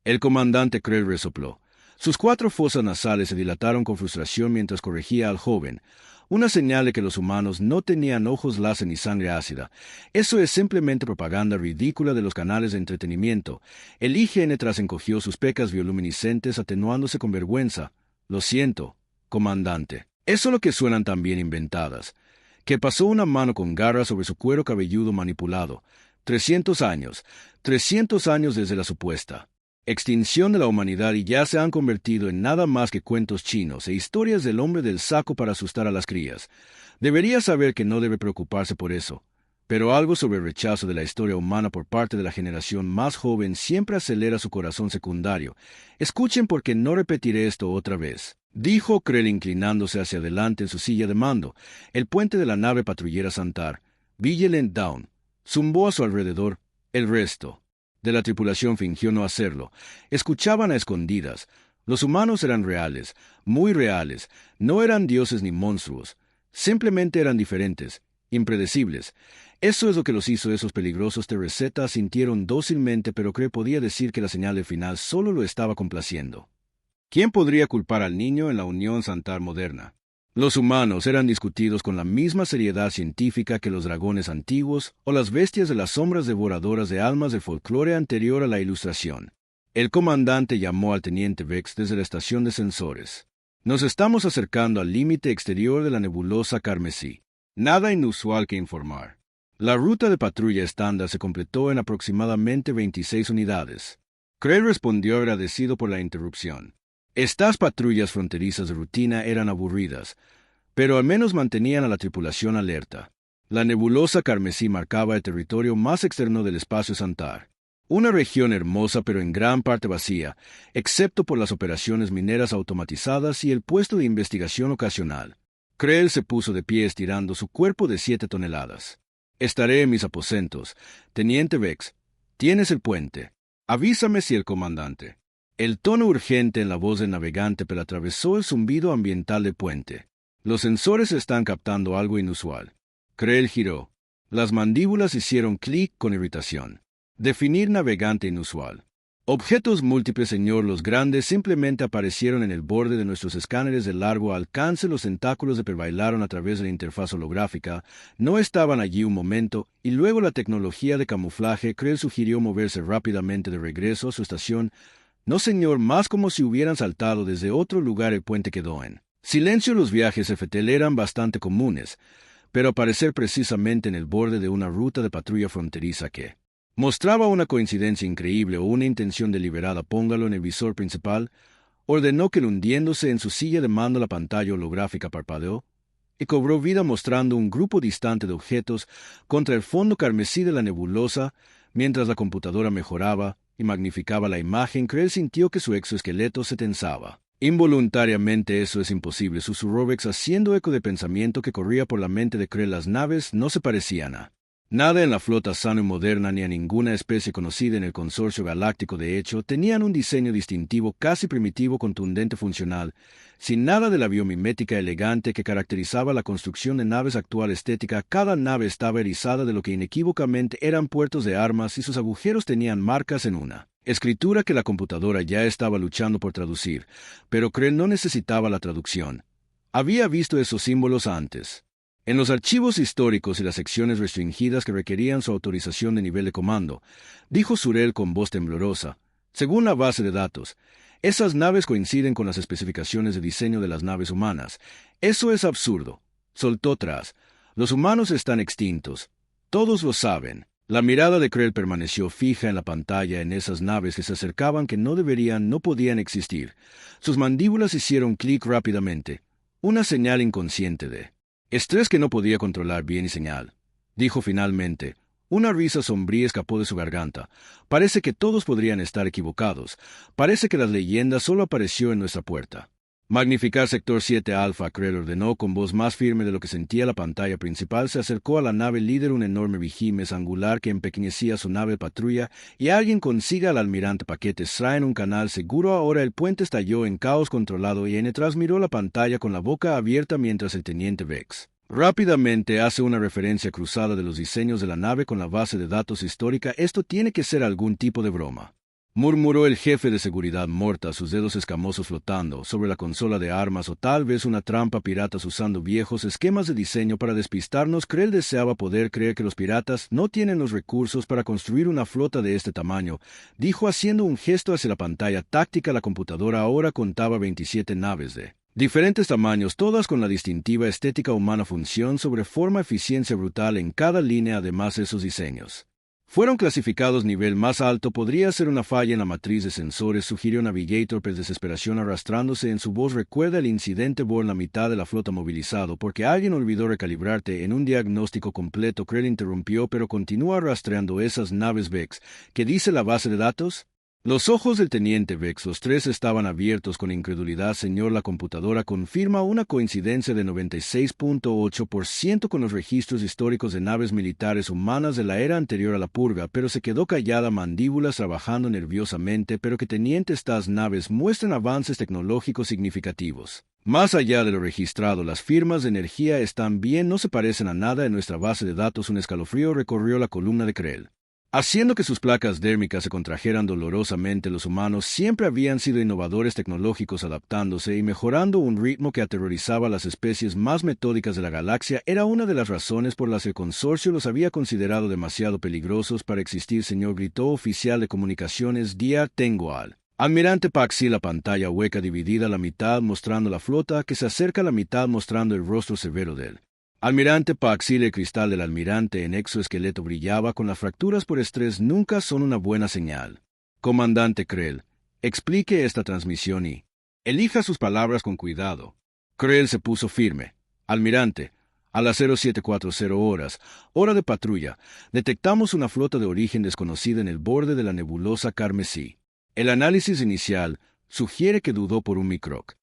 El comandante Krell resopló. Sus 4 fosas nasales se dilataron con frustración mientras corregía al joven. Una señal de que los humanos no tenían ojos láser ni sangre ácida. Eso es simplemente propaganda ridícula de los canales de entretenimiento. El IGN encogió sus pecas bioluminiscentes atenuándose con vergüenza. Lo siento, comandante. Es solo que suenan tan bien inventadas. Que pasó una mano con garras sobre su cuero cabelludo manipulado. 300 años. 300 años desde la supuesta extinción de la humanidad y ya se han convertido en nada más que cuentos chinos e historias del hombre del saco para asustar a las crías. Debería saber que no debe preocuparse por eso. Pero algo sobre el rechazo de la historia humana por parte de la generación más joven siempre acelera su corazón secundario. Escuchen porque no repetiré esto otra vez, dijo Krell inclinándose hacia adelante en su silla de mando. El puente de la nave patrullera Santar, Vigilant Dawn, zumbó a su alrededor. El resto de la tripulación fingió no hacerlo. Escuchaban a escondidas. Los humanos eran reales, muy reales. No eran dioses ni monstruos. Simplemente eran diferentes, impredecibles. Eso es lo que los hizo esos peligrosos TRZ. Sintieron dócilmente, pero Krell podía decir que la señal del final solo lo estaba complaciendo. ¿Quién podría culpar al niño en la Unión Santar moderna? Los humanos eran discutidos con la misma seriedad científica que los dragones antiguos o las bestias de las sombras devoradoras de almas del folclore anterior a la Ilustración. El comandante llamó al teniente Vex desde la estación de sensores. Nos estamos acercando al límite exterior de la nebulosa carmesí. Nada inusual que informar. La ruta de patrulla estándar se completó en aproximadamente 26 unidades. Krell respondió agradecido por la interrupción. Estas patrullas fronterizas de rutina eran aburridas, pero al menos mantenían a la tripulación alerta. La nebulosa carmesí marcaba el territorio más externo del espacio Santar. Una región hermosa pero en gran parte vacía, excepto por las operaciones mineras automatizadas y el puesto de investigación ocasional. Krell se puso de pie estirando su cuerpo de 7 toneladas. Estaré en mis aposentos. Teniente Vex, tienes el puente. Avísame si el comandante. El tono urgente en la voz del navegante atravesó el zumbido ambiental del puente. Los sensores están captando algo inusual. Krell giró. Las mandíbulas hicieron clic con irritación. Definir navegante inusual. Objetos múltiples, señor. Los grandes simplemente aparecieron en el borde de nuestros escáneres de largo alcance. Los tentáculos de bailaron a través de la interfaz holográfica. No estaban allí un momento, y luego la tecnología de camuflaje. Krell sugirió moverse rápidamente de regreso a su estación. No, señor, más como si hubieran saltado desde otro lugar. El puente quedó en silencio. Los viajes FTL eran bastante comunes, pero aparecer precisamente en el borde de una ruta de patrulla fronteriza que mostraba una coincidencia increíble o una intención deliberada. Póngalo en el visor principal, ordenó que hundiéndose en su silla de mando la pantalla holográfica parpadeó y cobró vida mostrando un grupo distante de objetos contra el fondo carmesí de la nebulosa. Mientras la computadora mejoraba y magnificaba la imagen, Krell sintió que su exoesqueleto se tensaba. Involuntariamente. Eso es imposible, susurró Vex haciendo eco de pensamiento que corría por la mente de Krell. Las naves no se parecían a nada en la flota sano y moderna ni a ninguna especie conocida en el consorcio galáctico. De hecho, tenían un diseño distintivo, casi primitivo, contundente, funcional, sin nada de la biomimética elegante que caracterizaba la construcción de naves actual. Estética. Cada nave estaba erizada de lo que inequívocamente eran puertos de armas y sus agujeros tenían marcas en una escritura que la computadora ya estaba luchando por traducir, pero Krell no necesitaba la traducción. Había visto esos símbolos antes en los archivos históricos y las secciones restringidas que requerían su autorización de nivel de comando, dijo Surel con voz temblorosa. Según la base de datos, esas naves coinciden con las especificaciones de diseño de las naves humanas. Eso es absurdo. Soltó tras. Los humanos están extintos. Todos lo saben. La mirada de Krell permaneció fija en la pantalla, en esas naves que se acercaban, que no deberían, no podían existir. Sus mandíbulas hicieron clic rápidamente. Una señal inconsciente de estrés que no podía controlar bien y señal. Dijo finalmente. Una risa sombría escapó de su garganta. Parece que todos podrían estar equivocados. Parece que las leyendas solo apareció en nuestra puerta. Magnificar sector 7 Alpha, Krell ordenó con voz más firme de lo que sentía la pantalla principal. Se acercó a la nave líder un enorme vigimes angular que empequeñecía su nave de patrulla, y alguien consiga al almirante Paquete Sra en un canal seguro. Ahora el puente estalló en caos controlado y N-Tras miró la pantalla con la boca abierta mientras el teniente Vex rápidamente hace una referencia cruzada de los diseños de la nave con la base de datos histórica. Esto tiene que ser algún tipo de broma. murmuró el jefe de seguridad Morta, sus dedos escamosos flotando sobre la consola de armas, o tal vez una trampa piratas usando viejos esquemas de diseño para despistarnos. Krell deseaba poder creer que los piratas no tienen los recursos para construir una flota de este tamaño, dijo haciendo un gesto hacia la pantalla táctica. La computadora ahora contaba 27 naves de diferentes tamaños, todas con la distintiva estética humana, función sobre forma, eficiencia brutal en cada línea. Además, esos diseños fueron clasificados nivel más alto. Podría ser una falla en la matriz de sensores, sugirió Navigator, pero desesperación arrastrándose en su voz. Recuerda el incidente por la mitad de la flota movilizado porque alguien olvidó recalibrarte en un diagnóstico completo. Krell interrumpió, pero continúa rastreando esas naves Vex. ¿Qué dice la base de datos? Los ojos del teniente Vex, los tres, estaban abiertos con incredulidad. Señor, la computadora confirma una coincidencia de 96.8% con los registros históricos de naves militares humanas de la era anterior a la purga, pero se quedó callada, mandíbulas trabajando nerviosamente. Pero que teniente, estas naves muestran avances tecnológicos significativos. Más allá de lo registrado, las firmas de energía están bien, no se parecen a nada en nuestra base de datos. Un escalofrío recorrió la columna de Krell, haciendo que sus placas dérmicas se contrajeran dolorosamente. Los humanos siempre habían sido innovadores tecnológicos, adaptándose y mejorando a un ritmo que aterrorizaba a las especies más metódicas de la galaxia. Era una de las razones por las que el consorcio los había considerado demasiado peligrosos para existir. Señor, gritó oficial de comunicaciones. Día, tengo al almirante Paxi. La pantalla hueca dividida a la mitad mostrando la flota que se acerca a la mitad, mostrando el rostro severo del almirante Paxi. El cristal del almirante en exoesqueleto brillaba con las fracturas por estrés. Nunca son una buena señal. Comandante Krell, explique esta transmisión y elija sus palabras con cuidado. Krell se puso firme. Almirante, a las 0740 horas, hora de patrulla, detectamos una flota de origen desconocida en el borde de la nebulosa carmesí. El análisis inicial sugiere que dudó por un microc.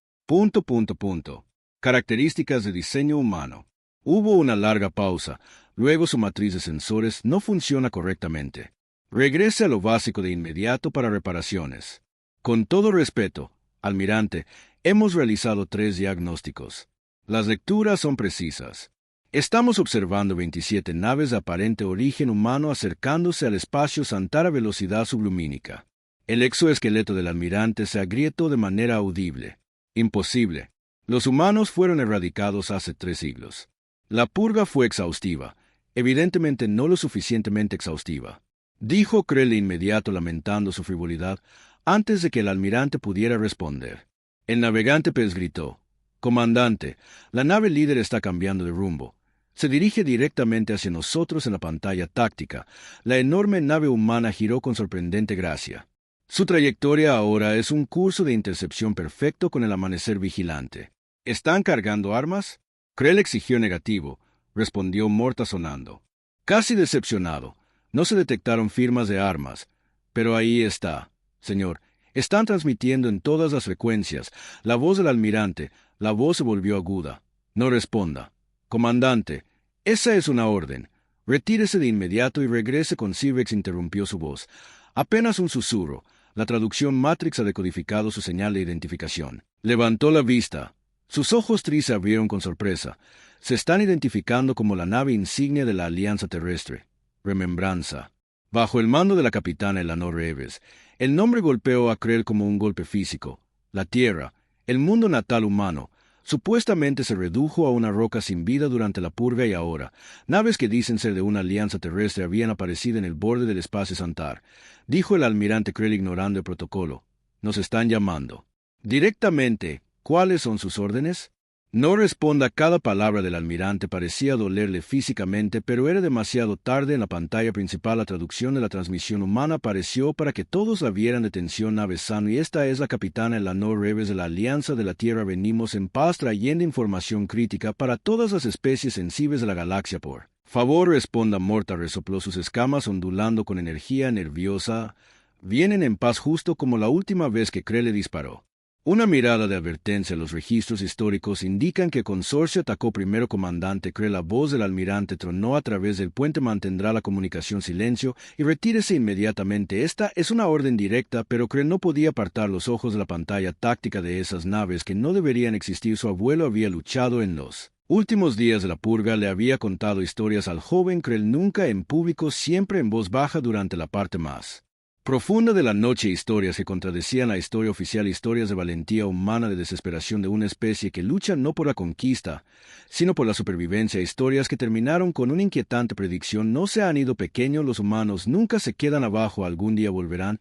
Características de diseño humano. Hubo una larga pausa. Luego, su matriz de sensores no funciona correctamente. Regrese a lo básico de inmediato para reparaciones. Con todo respeto, almirante, hemos realizado 3 diagnósticos. Las lecturas son precisas. Estamos observando 27 naves de aparente origen humano acercándose al espacio Santar a velocidad sublumínica. El exoesqueleto del almirante se agrietó de manera audible. Imposible. Los humanos fueron erradicados hace 3 siglos. La purga fue exhaustiva, evidentemente no lo suficientemente exhaustiva, dijo Krell de inmediato, lamentando su frivolidad, antes de que el almirante pudiera responder. El navegante Pez gritó: Comandante, la nave líder está cambiando de rumbo. Se dirige directamente hacia nosotros. En la pantalla táctica, la enorme nave humana giró con sorprendente gracia. Su trayectoria ahora es un curso de intercepción perfecto con el amanecer vigilante. ¿Están cargando armas? Krell exigió negativo, respondió Morta sonando. Casi decepcionado. No se detectaron firmas de armas. Pero ahí está, señor. Están transmitiendo en todas las frecuencias. La voz del almirante. La voz se volvió aguda. No responda. Comandante, esa es una orden. Retírese de inmediato y regrese con Civex, interrumpió su voz. Apenas un susurro. La traducción Matrix ha decodificado su señal de identificación. Levantó la vista. Sus ojos se abrieron con sorpresa. Se están identificando como la nave insignia de la Alianza Terrestre. Remembranza. Bajo el mando de la capitana Eleanor Reeves, el nombre golpeó a Krell como un golpe físico. La Tierra, el mundo natal humano, supuestamente se redujo a una roca sin vida durante la purga, y ahora, naves que dicen ser de una alianza terrestre habían aparecido en el borde del espacio Santar, dijo el almirante Krell ignorando el protocolo. Nos están llamando. Directamente. ¿Cuáles son sus órdenes? No responda. Cada palabra del almirante parecía dolerle físicamente, pero era demasiado tarde. En la pantalla principal, la traducción de la transmisión humana apareció para que todos la vieran. Detención, nave sano, y esta es la capitana Eleanor Reeves de la Alianza de la Tierra. Venimos en paz trayendo información crítica para todas las especies sensibles de la galaxia. Por favor, responda. Morta resopló, sus escamas ondulando con energía nerviosa. Vienen en paz, justo como la última vez que Krell le disparó. Una mirada de advertencia. Los registros históricos indican que el consorcio atacó primero. Comandante Krell, la voz del almirante tronó a través del puente. Mantendrá la comunicación silencio y retírese inmediatamente. Esta es una orden directa, pero Krell no podía apartar los ojos de la pantalla táctica de esas naves que no deberían existir. Su abuelo había luchado en los últimos días de la purga. Le había contado historias al joven Krell, nunca en público, siempre en voz baja durante la parte más Profunda de la noche historias que contradecían la historia oficial, historias de valentía humana, de desesperación de una especie que lucha no por la conquista, sino por la supervivencia, historias que terminaron con una inquietante predicción: no se han ido pequeños los humanos, nunca se quedan abajo, algún día volverán,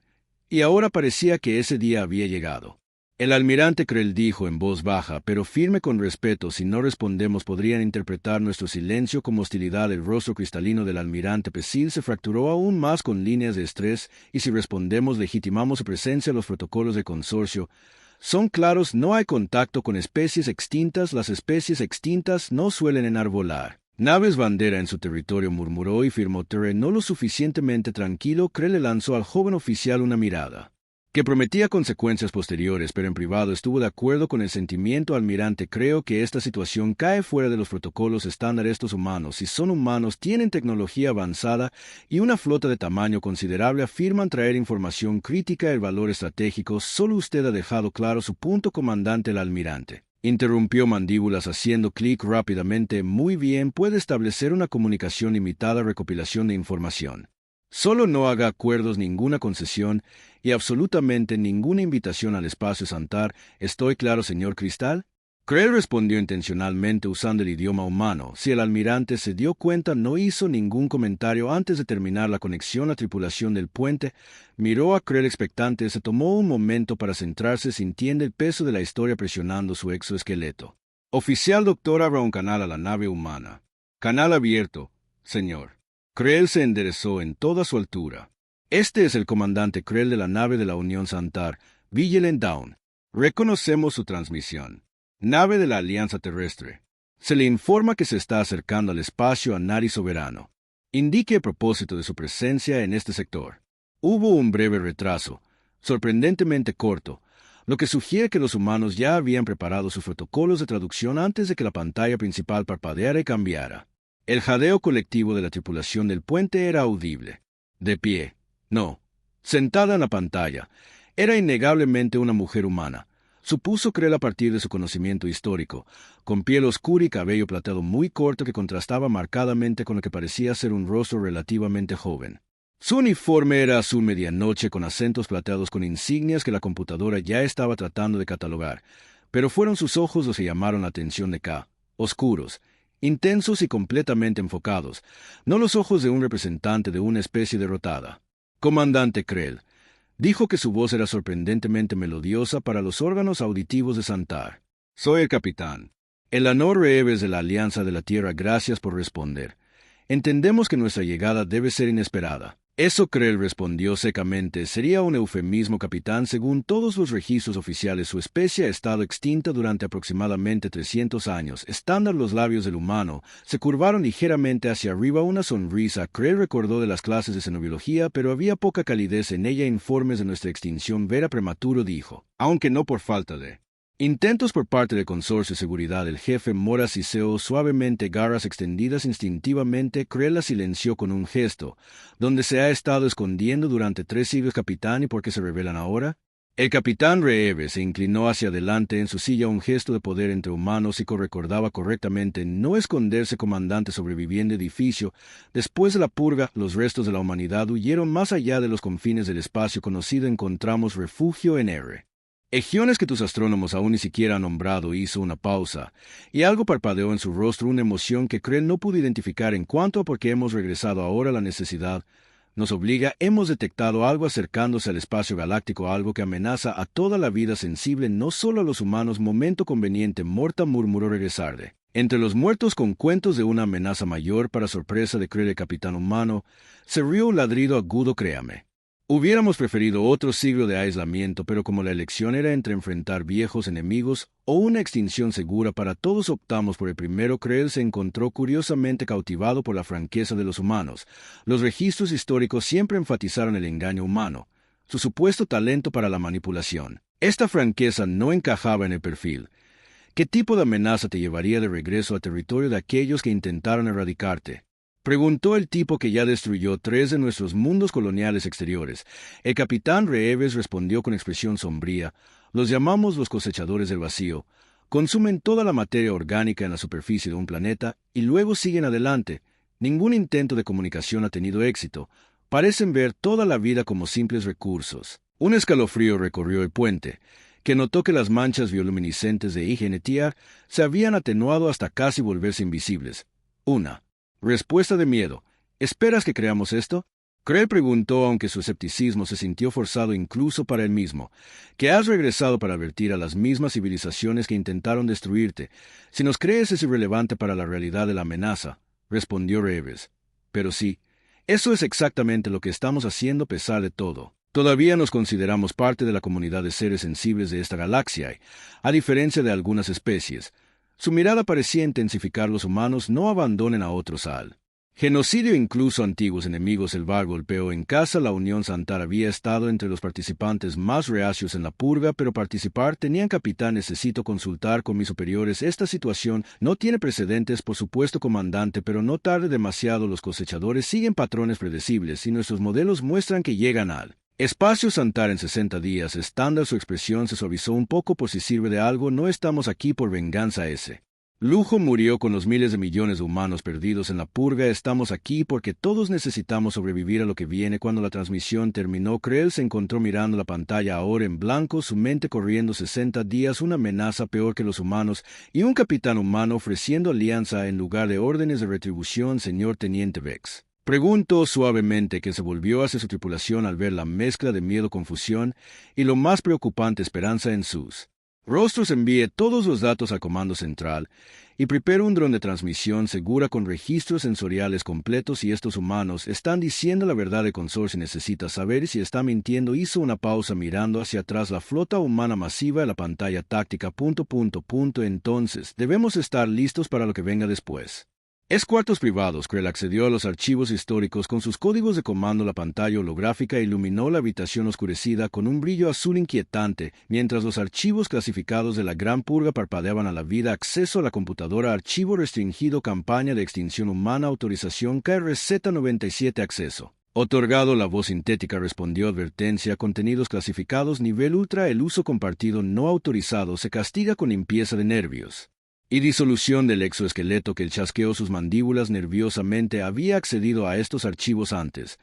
y ahora parecía que ese día había llegado. El almirante Krell dijo en voz baja, pero firme con respeto: si no respondemos podrían interpretar nuestro silencio como hostilidad. El rostro cristalino del almirante Pesil se fracturó aún más con líneas de estrés. Y si respondemos, legitimamos su presencia. Los protocolos del consorcio son claros: no hay contacto con especies extintas. Las especies extintas no suelen enarbolar naves bandera en su territorio, murmuró y firmó Terre. No lo suficientemente tranquilo, Krell le lanzó al joven oficial una mirada que prometía consecuencias posteriores, pero en privado estuvo de acuerdo con el sentimiento. Almirante, creo que esta situación cae fuera de los protocolos estándar. Estos humanos, si son humanos, tienen tecnología avanzada y una flota de tamaño considerable. Afirman traer información crítica, el valor estratégico. Solo usted ha dejado claro su punto, comandante. El almirante interrumpió Mandíbulas haciendo clic rápidamente. Muy bien, puede establecer una comunicación limitada, recopilación de información. Solo no haga acuerdos, ninguna concesión y absolutamente ninguna invitación al espacio Santar. ¿Estoy claro, señor Cristal? Krell respondió intencionalmente usando el idioma humano. Si el almirante se dio cuenta, no hizo ningún comentario. Antes de terminar la conexión, la tripulación del puente miró a Krell expectante. Se tomó un momento para centrarse, sintiendo el peso de la historia presionando su exoesqueleto. Oficial doctor, abra un canal a la nave humana. Canal abierto, señor. Krell se enderezó en toda su altura. Este es el comandante Krell de la nave de la Unión Santar, Vigilant Dawn. Reconocemos su transmisión. Nave de la Alianza Terrestre. Se le informa que se está acercando al espacio Anari Soberano. Indique el propósito de su presencia en este sector. Hubo un breve retraso, sorprendentemente corto, lo que sugiere que los humanos ya habían preparado sus protocolos de traducción antes de que la pantalla principal parpadeara y cambiara. El jadeo colectivo de la tripulación del puente era audible. De pie, no, sentada en la pantalla, era innegablemente una mujer humana. Supuso Krell a partir de su conocimiento histórico, con piel oscura y cabello plateado muy corto que contrastaba marcadamente con lo que parecía ser un rostro relativamente joven. Su uniforme era azul medianoche con acentos plateados con insignias que la computadora ya estaba tratando de catalogar, pero fueron sus ojos los que llamaron la atención de K, oscuros, intensos y completamente enfocados, no los ojos de un representante de una especie derrotada. Comandante Krell, dijo que su voz era sorprendentemente melodiosa para los órganos auditivos de Santar. Soy el capitán. El Anor Reeves de la Alianza de la Tierra, gracias por responder. Entendemos que nuestra llegada debe ser inesperada. Eso, Krell respondió secamente, sería un eufemismo, capitán. Según todos los registros oficiales, su especie ha estado extinta durante aproximadamente 300 años. Estándar. Los labios del humano se curvaron ligeramente hacia arriba. Una sonrisa. Krell recordó de las clases de xenobiología, pero había poca calidez en ella. Informes de nuestra extinción vera prematuro, dijo, aunque no por falta de intentos por parte del Consorcio de Seguridad. El jefe Mora siseó suavemente, garras extendidas instintivamente. Krell la silenció con un gesto. ¿Dónde se ha estado escondiendo durante 3 siglos, capitán, y por qué se revelan ahora? El capitán Reeves se inclinó hacia adelante en su silla, un gesto de poder entre humanos, y recordaba correctamente: no esconderse, comandante. Sobreviviente edificio. Después de la purga, los restos de la humanidad huyeron más allá de los confines del espacio conocido. Encontramos refugio en R. Regiones que tus astrónomos aún ni siquiera han nombrado. Hizo una pausa, y algo parpadeó en su rostro, una emoción que Krell no pudo identificar. En cuanto a por qué hemos regresado ahora, la necesidad nos obliga. Hemos detectado algo acercándose al espacio galáctico, algo que amenaza a toda la vida sensible, no solo a los humanos. Momento conveniente, Morta murmuró regresar de entre los muertos con cuentos de una amenaza mayor. Para sorpresa de Krell, el capitán humano se rió un ladrido agudo. Créame. Hubiéramos preferido otro siglo de aislamiento, pero como la elección era entre enfrentar viejos enemigos o una extinción segura para todos, optamos por el primero. Krell se encontró curiosamente cautivado por la franqueza de los humanos. Los registros históricos siempre enfatizaron el engaño humano, su supuesto talento para la manipulación. Esta franqueza no encajaba en el perfil. ¿Qué tipo de amenaza te llevaría de regreso a territorio de aquellos que intentaron erradicarte?, preguntó el tipo que ya destruyó 3 de nuestros mundos coloniales exteriores. El capitán Reeves respondió con expresión sombría: los llamamos los cosechadores del vacío. Consumen toda la materia orgánica en la superficie de un planeta y luego siguen adelante. Ningún intento de comunicación ha tenido éxito. Parecen ver toda la vida como simples recursos. Un escalofrío recorrió el puente, que notó que las manchas bioluminiscentes de IGNTR se habían atenuado hasta casi volverse invisibles. Una respuesta de miedo. ¿Esperas que creamos esto? Krell preguntó, aunque su escepticismo se sintió forzado incluso para él mismo. ¿Que has regresado para advertir a las mismas civilizaciones que intentaron destruirte? Si nos crees es irrelevante para la realidad de la amenaza, respondió Reeves. Pero sí, eso es exactamente lo que estamos haciendo a pesar de todo. Todavía nos consideramos parte de la comunidad de seres sensibles de esta galaxia y, a diferencia de algunas especies, su mirada parecía intensificar. Los humanos no abandonen a otros al genocidio. Incluso antiguos enemigos. El bar golpeó en casa. La Unión Santar había estado entre los participantes más reacios en la purga, pero participar tenían capitán. Necesito consultar con mis superiores. Esta situación no tiene precedentes, por supuesto, comandante, pero no tarde demasiado. Los cosechadores siguen patrones predecibles y nuestros modelos muestran que llegan al espacio Santar en 60 días. Estándar. Su expresión se suavizó un poco. Por si sirve de algo, no estamos aquí por venganza. Ese lujo murió con los miles de millones de humanos perdidos en la purga. Estamos aquí porque todos necesitamos sobrevivir a lo que viene. Cuando la transmisión terminó, Krell se encontró mirando la pantalla ahora en blanco, su mente corriendo 60 días, una amenaza peor que los humanos y un capitán humano ofreciendo alianza en lugar de órdenes de retribución. Señor Teniente Vex, preguntó suavemente, que se volvió hacia su tripulación al ver la mezcla de miedo, confusión y, lo más preocupante, esperanza en sus rostros. Envíe todos los datos al comando central y prepare un dron de transmisión segura con registros sensoriales completos. Y estos humanos están diciendo la verdad. El consorcio necesita saber si está mintiendo. Hizo una pausa mirando hacia atrás. La flota humana masiva en la pantalla táctica. Entonces, debemos estar listos para lo que venga después. Es cuartos privados. Krell accedió a los archivos históricos con sus códigos de comando. La pantalla holográfica iluminó la habitación oscurecida con un brillo azul inquietante, mientras los archivos clasificados de la Gran Purga parpadeaban a la vida. Acceso a la computadora. Archivo restringido. Campaña de extinción humana. Autorización KRZ-97. Acceso otorgado. La voz sintética respondió. Advertencia. Contenidos clasificados. Nivel ultra. El uso compartido no autorizado se castiga con limpieza de nervios y disolución del exoesqueleto. Que el chasqueó sus mandíbulas nerviosamente. Había accedido a estos archivos antes,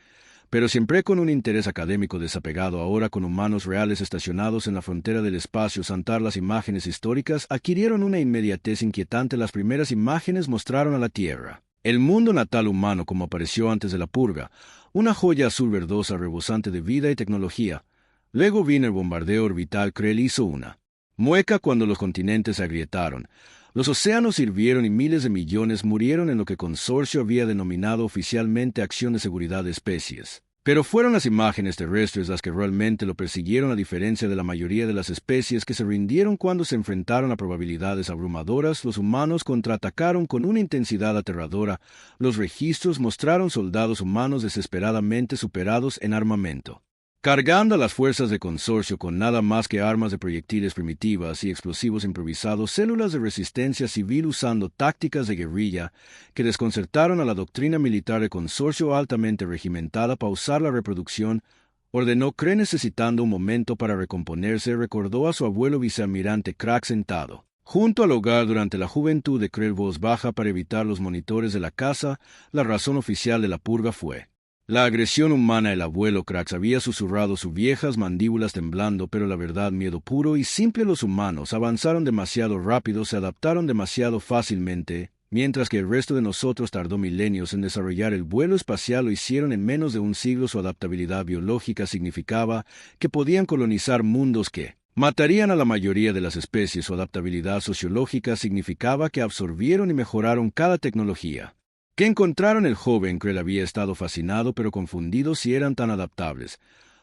pero siempre con un interés académico desapegado. Ahora, con humanos reales estacionados en la frontera del espacio Santar, las imágenes históricas adquirieron una inmediatez inquietante. Las primeras imágenes mostraron a la Tierra, el mundo natal humano como apareció antes de la purga, una joya azul verdosa rebosante de vida y tecnología. Luego vino el bombardeo orbital. Krell hizo una mueca cuando los continentes se agrietaron. Los océanos hirvieron y miles de millones murieron en lo que Consorcio había denominado oficialmente Acción de Seguridad de Especies. Pero fueron las imágenes terrestres las que realmente lo persiguieron, a diferencia de la mayoría de las especies que se rindieron cuando se enfrentaron a probabilidades abrumadoras. Los humanos contraatacaron con una intensidad aterradora. Los registros mostraron soldados humanos desesperadamente superados en armamento, cargando a las fuerzas de Consorcio con nada más que armas de proyectiles primitivas y explosivos improvisados, células de resistencia civil usando tácticas de guerrilla que desconcertaron a la doctrina militar de Consorcio altamente regimentada. Pausar la reproducción, ordenó Krell, necesitando un momento para recomponerse. Recordó a su abuelo vicealmirante Crack sentado junto al hogar durante la juventud de Krell, voz baja para evitar los monitores de la casa. La razón oficial de la purga fue la agresión humana. El abuelo Crax había susurrado, sus viejas mandíbulas temblando, pero la verdad, miedo puro y simple. Los humanos avanzaron demasiado rápido, se adaptaron demasiado fácilmente, mientras que el resto de nosotros tardó milenios en desarrollar el vuelo espacial. Lo hicieron en menos de un siglo. Su adaptabilidad biológica significaba que podían colonizar mundos que matarían a la mayoría de las especies. Su adaptabilidad sociológica significaba que absorbieron y mejoraron cada tecnología que encontraron. El joven Krell había estado fascinado pero confundido. Si eran tan adaptables,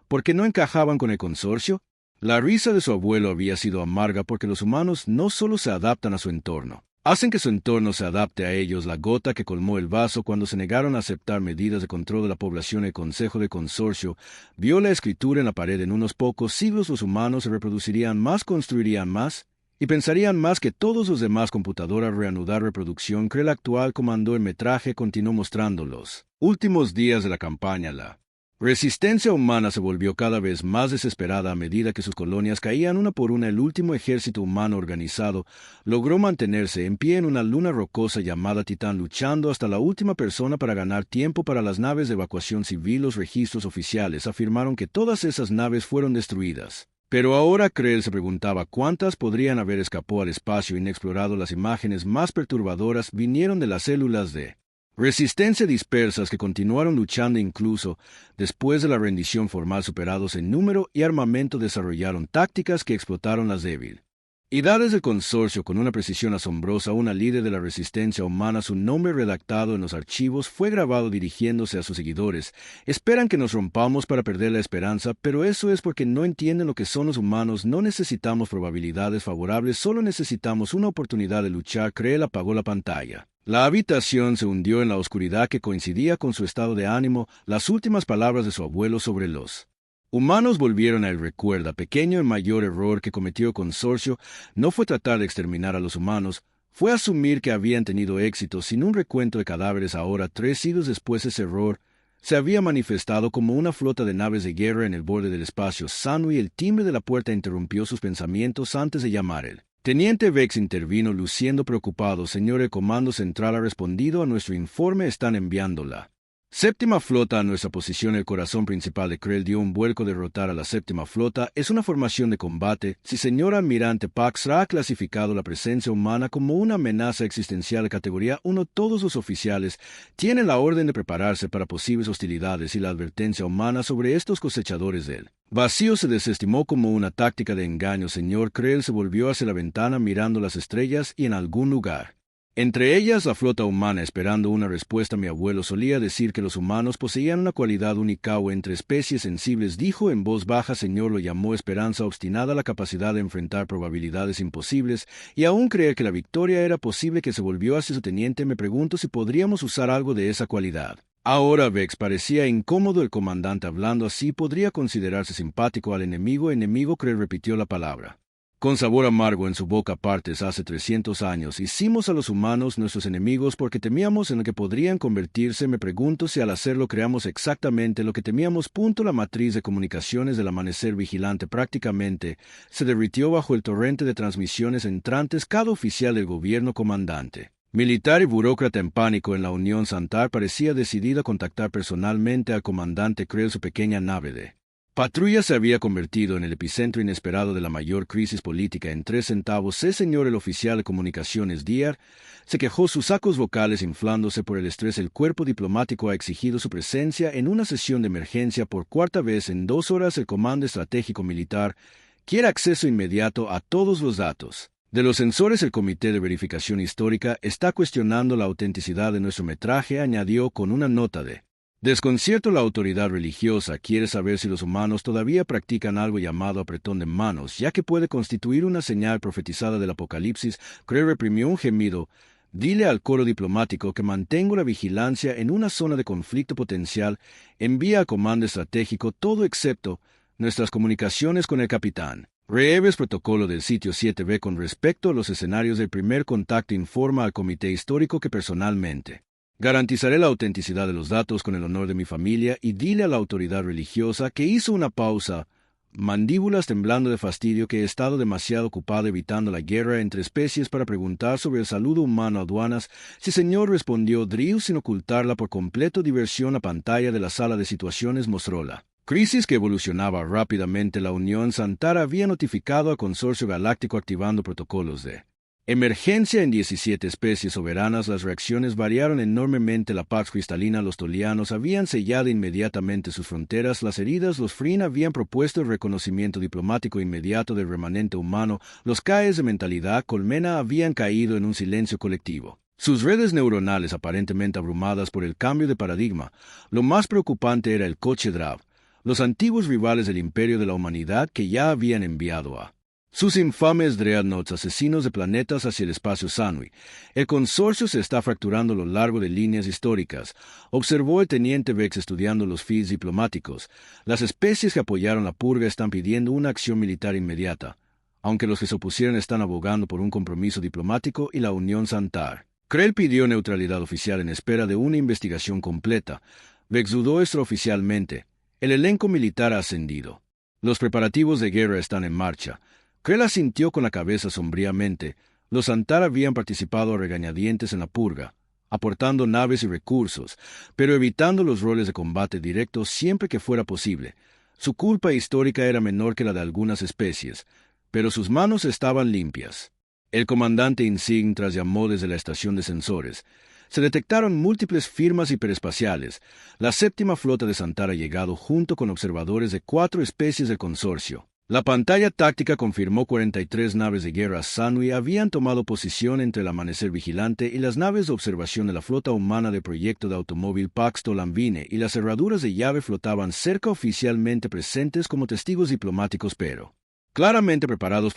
¿por qué no encajaban con el Consorcio? La risa de su abuelo había sido amarga, porque los humanos no solo se adaptan a su entorno, hacen que su entorno se adapte a ellos. La gota que colmó el vaso cuando se negaron a aceptar medidas de control de la población. El Consejo de Consorcio vio la escritura en la pared. En unos pocos siglos los humanos se reproducirían más, construirían más y pensarían más que todos los demás. Computadora. Reanudar reproducción. Krell actual comandó el metraje. Continuó mostrando los últimos días de la campaña. La Resistencia humana se volvió cada vez más desesperada a medida que sus colonias caían una por una. El último ejército humano organizado logró mantenerse en pie en una luna rocosa llamada Titán, luchando hasta la última persona para ganar tiempo para las naves de evacuación civil. Los registros oficiales afirmaron que todas esas naves fueron destruidas. Pero ahora Krell se preguntaba cuántas podrían haber escapado al espacio inexplorado. Las imágenes más perturbadoras vinieron de las células de Resistencia dispersas que continuaron luchando incluso después de la rendición formal. Superados en número y armamento, desarrollaron tácticas que explotaron las débiles unidades del consorcio con una precisión asombrosa. Una líder de la resistencia humana, su nombre redactado en los archivos, fue grabado dirigiéndose a sus seguidores. Esperan que nos rompamos para perder la esperanza, pero eso es porque no entienden lo que son los humanos. No necesitamos probabilidades favorables, solo necesitamos una oportunidad de luchar. Krell apagó la pantalla. La habitación se hundió en la oscuridad que coincidía con su estado de ánimo. Las últimas palabras de su abuelo sobre los humanos volvieron a él. Recuerda, pequeño, el mayor error que cometió el consorcio no fue tratar de exterminar a los humanos, fue asumir que habían tenido éxito sin un recuento de cadáveres. Ahora, 3 siglos después, ese error se había manifestado como una flota de naves de guerra en el borde del espacio. Sanui, el timbre de la puerta interrumpió sus pensamientos antes de llamar él. Teniente Vex intervino luciendo preocupado. Señor, el Comando Central ha respondido a nuestro informe. Están enviándola Séptima Flota a nuestra posición. El corazón principal de Krell dio un vuelco. Derrotar a la Séptima Flota es una formación de combate. Si señor Almirante Pax ha clasificado la presencia humana como una amenaza existencial de categoría 1, todos los oficiales tienen la orden de prepararse para posibles hostilidades y la advertencia humana sobre estos cosechadores del vacío se desestimó como una táctica de engaño. Señor Krell se volvió hacia la ventana mirando las estrellas y en algún lugar entre ellas la flota humana, esperando una respuesta. Mi abuelo solía decir que los humanos poseían una cualidad única o entre especies sensibles, dijo en voz baja. Señor, lo llamó esperanza obstinada, la capacidad de enfrentar probabilidades imposibles y aún creer que la victoria era posible. Que se volvió hacia su teniente. Me pregunto si podríamos usar algo de esa cualidad. Ahora Vex parecía incómodo. El comandante hablando así podría considerarse simpático al enemigo. Enemigo, Krell repitió la palabra con sabor amargo en su boca. Partes hace 300 años hicimos a los humanos nuestros enemigos porque temíamos en lo que podrían convertirse. Me pregunto si al hacerlo creamos exactamente lo que temíamos. La matriz de comunicaciones del amanecer vigilante prácticamente se derritió bajo el torrente de transmisiones entrantes. Cada oficial del gobierno, comandante militar y burócrata en pánico en la Unión Santar parecía decidido a contactar personalmente al comandante Krell. Su pequeña nave de patrulla se había convertido en el epicentro inesperado de la mayor crisis política en 3 centavos. Señor, el oficial de comunicaciones Diar se quejó, sus sacos vocales inflándose por el estrés. El cuerpo diplomático ha exigido su presencia en una sesión de emergencia por 4ª vez en 2 horas. El Comando Estratégico Militar quiere acceso inmediato a todos los datos de los sensores. El Comité de Verificación Histórica está cuestionando la autenticidad de nuestro metraje, añadió con una nota de desconcierto. La autoridad religiosa quiere saber si los humanos todavía practican algo llamado apretón de manos, ya que puede constituir una señal profetizada del apocalipsis. Krell reprimió un gemido. Dile al coro diplomático que mantengo la vigilancia en una zona de conflicto potencial. Envía al comando estratégico todo excepto nuestras comunicaciones con el capitán Reeves. Protocolo del sitio 7B con respecto a los escenarios del primer contacto. Informa al comité histórico que personalmente garantizaré la autenticidad de los datos con el honor de mi familia. Y dile a la autoridad religiosa que hizo una pausa, mandíbulas temblando de fastidio, que he estado demasiado ocupado evitando la guerra entre especies para preguntar sobre el saludo humano. Aduanas. Sí, señor, respondió Drew sin ocultarla por completo. Diversión. La pantalla de la sala de situaciones mostró la crisis que evolucionaba rápidamente. La Unión Santar había notificado al Consorcio Galáctico activando protocolos de emergencia en 17 especies soberanas. Las reacciones variaron enormemente. La Pax Cristalina, los Tolianos habían sellado inmediatamente sus fronteras. Las heridas, los Freen habían propuesto el reconocimiento diplomático inmediato del remanente humano. Los CAEs de mentalidad colmena habían caído en un silencio colectivo, sus redes neuronales aparentemente abrumadas por el cambio de paradigma. Lo más preocupante era el coche Drav, los antiguos rivales del imperio de la humanidad que ya habían enviado a sus infames dreadnoughts, asesinos de planetas, hacia el espacio Sanui. El consorcio se está fracturando a lo largo de líneas históricas, observó el teniente Vex estudiando los feeds diplomáticos. Las especies que apoyaron la purga están pidiendo una acción militar inmediata, aunque los que se opusieron están abogando por un compromiso diplomático y la Unión Santar. Krell pidió neutralidad oficial en espera de una investigación completa. Vex dudó extraoficialmente. El elenco militar ha ascendido. Los preparativos de guerra están en marcha. Krell asintió con la cabeza sombríamente. Los Antar habían participado a regañadientes en la purga, aportando naves y recursos, pero evitando los roles de combate directo siempre que fuera posible. Su culpa histórica era menor que la de algunas especies, pero sus manos estaban limpias. El comandante Insign trasllamó desde la estación de sensores. Se detectaron múltiples firmas hiperespaciales. La séptima flota de Santar ha llegado junto con observadores de 4 especies del consorcio. La pantalla táctica confirmó 43 naves de guerra Sanui habían tomado posición entre el amanecer vigilante y las naves de observación de la flota humana del proyecto de automóvil Pax Lambine, y las cerraduras de llave flotaban cerca oficialmente presentes como testigos diplomáticos, pero claramente preparados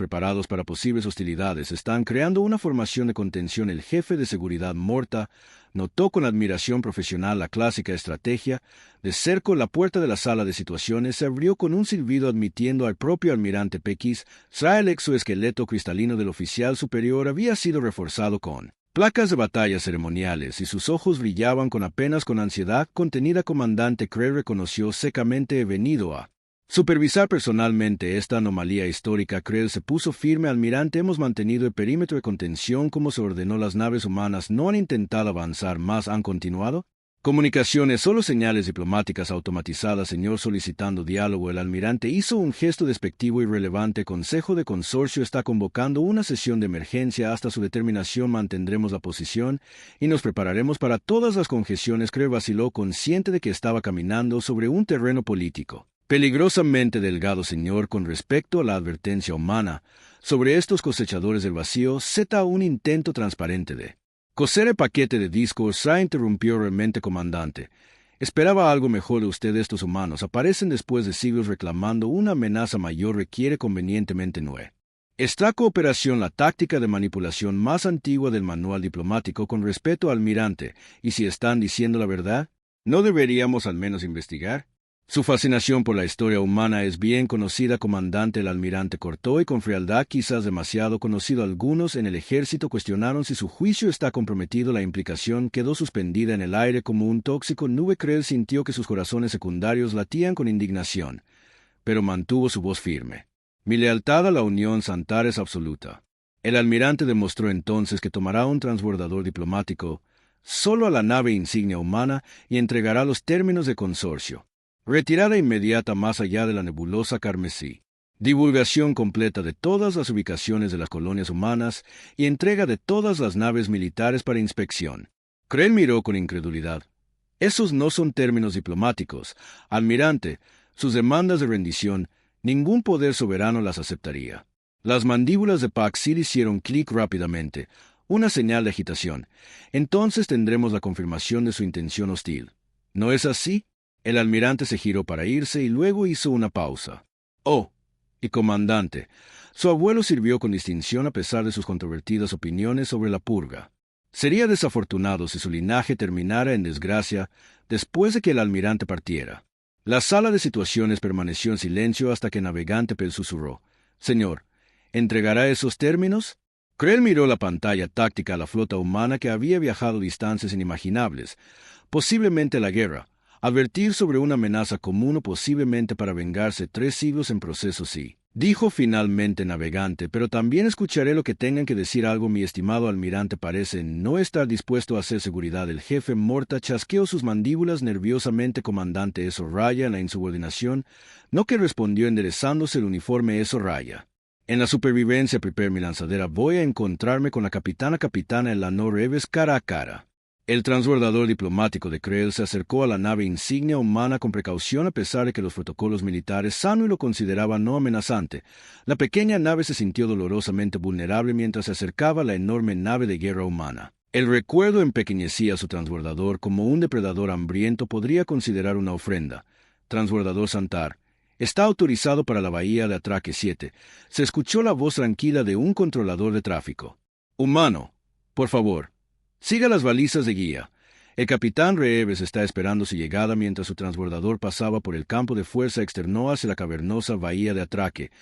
para posibles hostilidades. Están creando una formación de contención. El jefe de seguridad Morta notó con admiración profesional la clásica estrategia de cerco. La puerta de la sala de situaciones se abrió con un silbido admitiendo al propio almirante Pequis. El exoesqueleto cristalino del oficial superior había sido reforzado con placas de batalla ceremoniales y sus ojos brillaban con ansiedad contenida. Comandante Krell reconoció secamente: he venido a supervisar personalmente esta anomalía histórica. Krell se puso firme. Almirante, hemos mantenido el perímetro de contención como se ordenó. Las naves humanas no han intentado avanzar más, han continuado. Comunicaciones, solo señales diplomáticas automatizadas, señor. Solicitando diálogo. El almirante hizo un gesto despectivo y relevante. Consejo de Consorcio está convocando una sesión de emergencia. Hasta su determinación mantendremos la posición y nos prepararemos para todas las congestiones. Krell vaciló, consciente de que estaba caminando sobre un terreno político peligrosamente delgado, señor. Con respecto a la advertencia humana sobre estos cosechadores del vacío, un intento transparente de coser el paquete de discos. Interrumpió realmente, comandante. Esperaba algo mejor de usted. Estos humanos aparecen después de siglos reclamando una amenaza mayor. Requiere convenientemente nuestra cooperación. La táctica de manipulación más antigua del manual diplomático. Con respeto, almirante, y si están diciendo la verdad, ¿no deberíamos al menos investigar? Su fascinación por la historia humana es bien conocida, comandante. El almirante cortó y con frialdad, quizás demasiado conocido. Algunos en el ejército cuestionaron si su juicio está comprometido. La implicación quedó suspendida en el aire como un tóxico nube. Krell sintió que sus corazones secundarios latían con indignación, pero mantuvo su voz firme. Mi lealtad a la Unión Santar es absoluta. El almirante demostró entonces que tomará un transbordador diplomático solo a la nave insignia humana y entregará los términos de consorcio. Retirada inmediata más allá de la nebulosa carmesí. Divulgación completa de todas las ubicaciones de las colonias humanas y entrega de todas las naves militares para inspección. Krell miró con incredulidad. Esos no son términos diplomáticos, almirante. Sus demandas de rendición, ningún poder soberano las aceptaría. Las mandíbulas de Paxil hicieron clic rápidamente, una señal de agitación. Entonces tendremos la confirmación de su intención hostil. ¿No es así? El almirante se giró para irse y luego hizo una pausa. Oh, y comandante, su abuelo sirvió con distinción a pesar de sus controvertidas opiniones sobre la purga. Sería desafortunado si su linaje terminara en desgracia después de que el almirante partiera. La sala de situaciones permaneció en silencio hasta que Navegante susurró: Señor, ¿entregará esos términos? Krell miró la pantalla táctica a la flota humana que había viajado distancias inimaginables, posiblemente la guerra. Advertir sobre una amenaza común o posiblemente para vengarse. 3 siglos en proceso, sí, dijo finalmente Navegante, pero también escucharé lo que tengan que decir. Algo, mi estimado almirante parece no estar dispuesto a hacer seguridad. El jefe Morta chasqueó sus mandíbulas nerviosamente. Comandante, eso raya en la insubordinación. No, que respondió enderezándose el uniforme. Eso raya en la supervivencia. Prepare mi lanzadera. Voy a encontrarme con la capitana Eleanor Reves cara a cara. El transbordador diplomático de Krell se acercó a la nave insignia humana con precaución a pesar de que los protocolos militares Sanui lo consideraban no amenazante. La pequeña nave se sintió dolorosamente vulnerable mientras se acercaba a la enorme nave de guerra humana. El recuerdo empequeñecía a su transbordador como un depredador hambriento podría considerar una ofrenda. Transbordador Santar. Está autorizado para la bahía de Atraque 7. Se escuchó la voz tranquila de un controlador de tráfico. Humano, por favor, siga las balizas de guía. El capitán Reeves está esperando su llegada. Mientras su transbordador pasaba por el campo de fuerza externo hacia la cavernosa bahía de Atraque,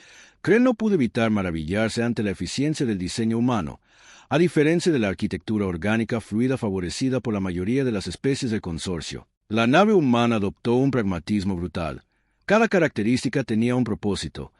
Krell no pudo evitar maravillarse ante la eficiencia del diseño humano, a diferencia de la arquitectura orgánica fluida favorecida por la mayoría de las especies del consorcio. La nave humana adoptó un pragmatismo brutal. Cada característica tenía un propósito,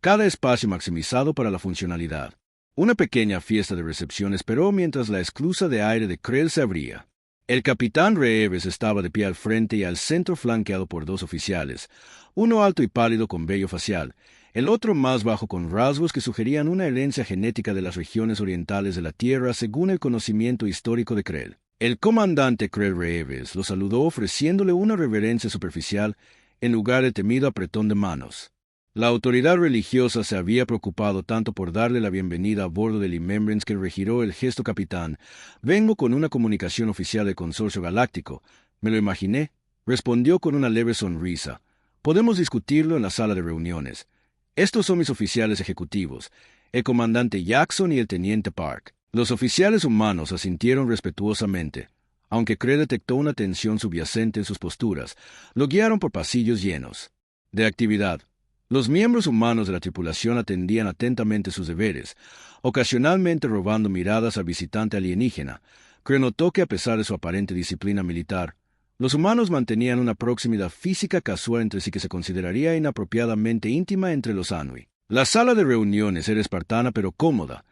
cada espacio maximizado para la funcionalidad. Una pequeña fiesta de recepción esperó mientras la esclusa de aire de Krell se abría. El capitán Reeves estaba de pie al frente y al centro flanqueado por dos oficiales, uno alto y pálido con vello facial, el otro más bajo con rasgos que sugerían una herencia genética de las regiones orientales de la Tierra según el conocimiento histórico de Krell. El comandante Krell Reeves lo saludó ofreciéndole una reverencia superficial en lugar del temido apretón de manos. La autoridad religiosa se había preocupado tanto por darle la bienvenida a bordo del Remembrance que regiró el gesto capitán. «Vengo con una comunicación oficial del Consorcio Galáctico. Me lo imaginé», respondió con una leve sonrisa. «Podemos discutirlo en la sala de reuniones. Estos son mis oficiales ejecutivos, el comandante Jackson y el teniente Park». Los oficiales humanos asintieron respetuosamente. Aunque Krell detectó una tensión subyacente en sus posturas, lo guiaron por pasillos llenos de actividad. Los miembros humanos de la tripulación atendían atentamente sus deberes, ocasionalmente robando miradas al visitante alienígena. Krell notó que a pesar de su aparente disciplina militar, los humanos mantenían una proximidad física casual entre sí que se consideraría inapropiadamente íntima entre los Anui. La sala de reuniones era espartana pero cómoda.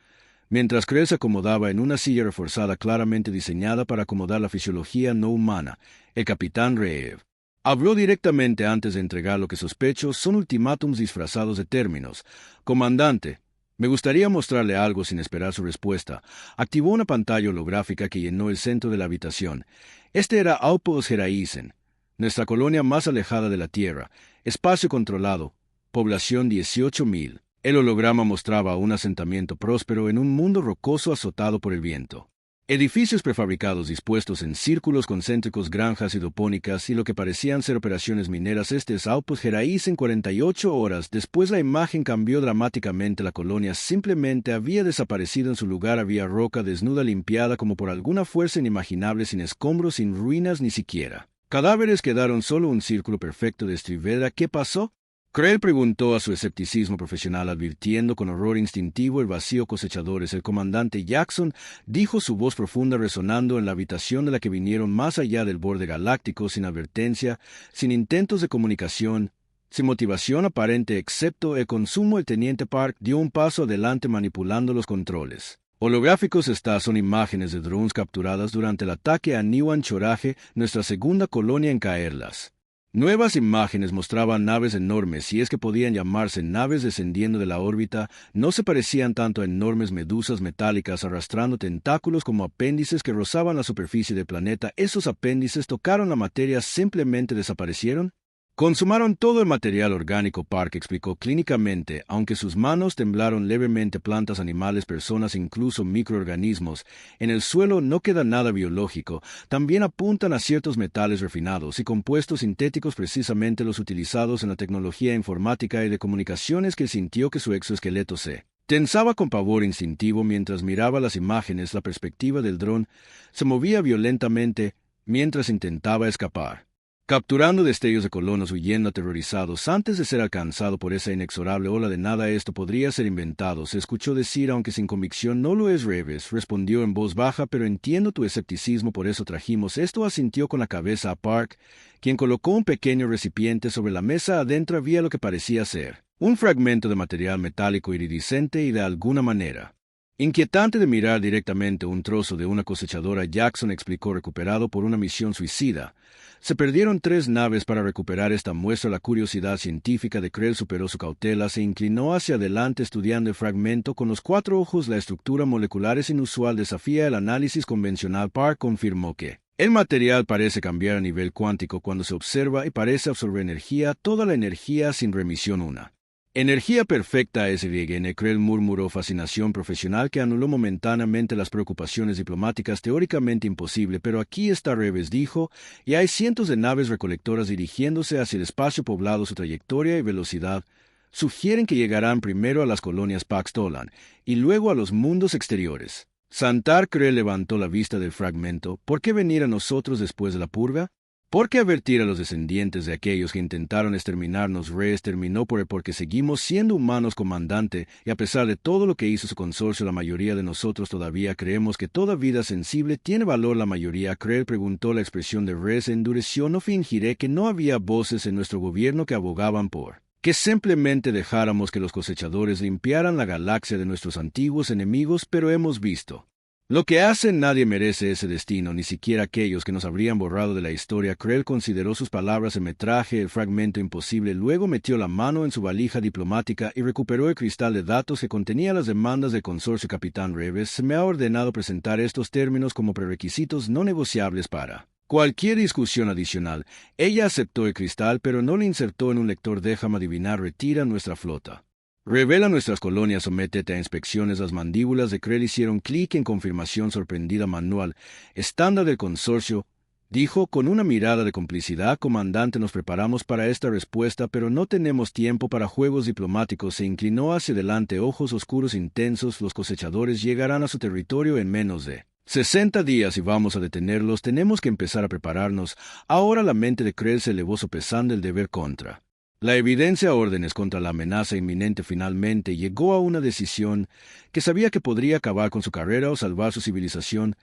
Mientras Krell se acomodaba en una silla reforzada claramente diseñada para acomodar la fisiología no humana, el capitán Reeves habló directamente antes de entregar lo que sospecho son ultimátums disfrazados de términos. «Comandante, me gustaría mostrarle algo sin esperar su respuesta». Activó una pantalla holográfica que llenó el centro de la habitación. Este era Outpost Heraisen, nuestra colonia más alejada de la Tierra, espacio controlado, población 18.000. El holograma mostraba un asentamiento próspero en un mundo rocoso azotado por el viento. Edificios prefabricados dispuestos en círculos concéntricos, granjas hidropónicas y lo que parecían ser operaciones mineras. Este es Outpost Heraisen. 48 horas después la imagen cambió dramáticamente. La colonia simplemente había desaparecido. En su lugar había roca desnuda limpiada como por alguna fuerza inimaginable, sin escombros, sin ruinas ni siquiera cadáveres. Quedaron solo un círculo perfecto de estribera. ¿Qué pasó? Krell preguntó a su escepticismo profesional, advirtiendo con horror instintivo el vacío cosechadores. El comandante Jackson dijo, su voz profunda resonando en la habitación de la que vinieron más allá del borde galáctico, sin advertencia, sin intentos de comunicación, sin motivación aparente excepto el consumo. El teniente Park dio un paso adelante manipulando los controles holográficos. Estas son imágenes de drones capturadas durante el ataque a New Anchorage, nuestra segunda colonia en caerlas. Nuevas imágenes mostraban naves enormes, si es que podían llamarse naves, descendiendo de la órbita. No se parecían tanto a enormes medusas metálicas arrastrando tentáculos como apéndices que rozaban la superficie del planeta. Esos apéndices tocaron la materia, simplemente desaparecieron. Consumaron todo el material orgánico, Park explicó clínicamente, aunque sus manos temblaron levemente. Plantas, animales, personas, incluso microorganismos. En el suelo no queda nada biológico. También apuntan a ciertos metales refinados y compuestos sintéticos, precisamente los utilizados en la tecnología informática y de comunicaciones. Que sintió que su exoesqueleto se tensaba con pavor instintivo mientras miraba las imágenes. La perspectiva del dron se movía violentamente mientras intentaba escapar, capturando destellos de colonos huyendo aterrorizados antes de ser alcanzado por esa inexorable ola de nada. Esto podría ser inventado, se escuchó decir, aunque sin convicción. No lo es, Reeves respondió en voz baja, pero entiendo tu escepticismo, por eso trajimos esto. Asintió con la cabeza a Park, quien colocó un pequeño recipiente sobre la mesa. Adentro había lo que parecía ser un fragmento de material metálico iridiscente y de alguna manera inquietante de mirar directamente un trozo de una cosechadora. Jackson explicó, recuperado por una misión suicida. Se perdieron 3 naves para recuperar esta muestra. La curiosidad científica de Krell superó su cautela. Se inclinó hacia adelante estudiando el fragmento con los 4 ojos. La estructura molecular es inusual, desafía el análisis convencional. Park confirmó que el material parece cambiar a nivel cuántico cuando se observa y parece absorber energía, toda la energía sin remisión. Una energía perfecta. SVN. Krell murmuró, fascinación profesional que anuló momentáneamente las preocupaciones diplomáticas. Teóricamente imposible, pero aquí está, Reeves dijo, y hay cientos de naves recolectoras dirigiéndose hacia el espacio poblado. Su trayectoria y velocidad sugieren que llegarán primero a las colonias Pax Tolan y luego a los mundos exteriores. Santar. Krell levantó la vista del fragmento. ¿Por qué venir a nosotros después de la purga? ¿Por qué advertir a los descendientes de aquellos que intentaron exterminarnos? Exterminó porque seguimos siendo humanos, comandante, y a pesar de todo lo que hizo su consorcio, la mayoría de nosotros todavía creemos que toda vida sensible tiene valor. La mayoría cree, preguntó. La expresión de Rey se endureció. No fingiré que no había voces en nuestro gobierno que abogaban por que simplemente dejáramos que los cosechadores limpiaran la galaxia de nuestros antiguos enemigos, pero hemos visto lo que hacen. Nadie merece ese destino, ni siquiera aquellos que nos habrían borrado de la historia. Krell consideró sus palabras en metraje, el fragmento imposible. Luego metió la mano en su valija diplomática y recuperó el cristal de datos que contenía las demandas del consorcio. Capitán Reeves, se me ha ordenado presentar estos términos como prerequisitos no negociables para cualquier discusión adicional. Ella aceptó el cristal, pero no lo insertó en un lector. Déjame adivinar. Retira nuestra flota. Revela nuestras colonias. Sométete a inspecciones. Las mandíbulas de Krell hicieron clic en confirmación sorprendida. Manual estándar del consorcio, dijo con una mirada de complicidad. Comandante, nos preparamos para esta respuesta, pero no tenemos tiempo para juegos diplomáticos. Se inclinó hacia adelante, ojos oscuros intensos. Los cosechadores llegarán a su territorio en menos de 60 días y vamos a detenerlos. Tenemos que empezar a prepararnos. Ahora la mente de Krell se elevó sopesando el deber contra la evidencia. Órdenes contra la amenaza inminente. Finalmente llegó a una decisión que sabía que podría acabar con su carrera o salvar su civilización.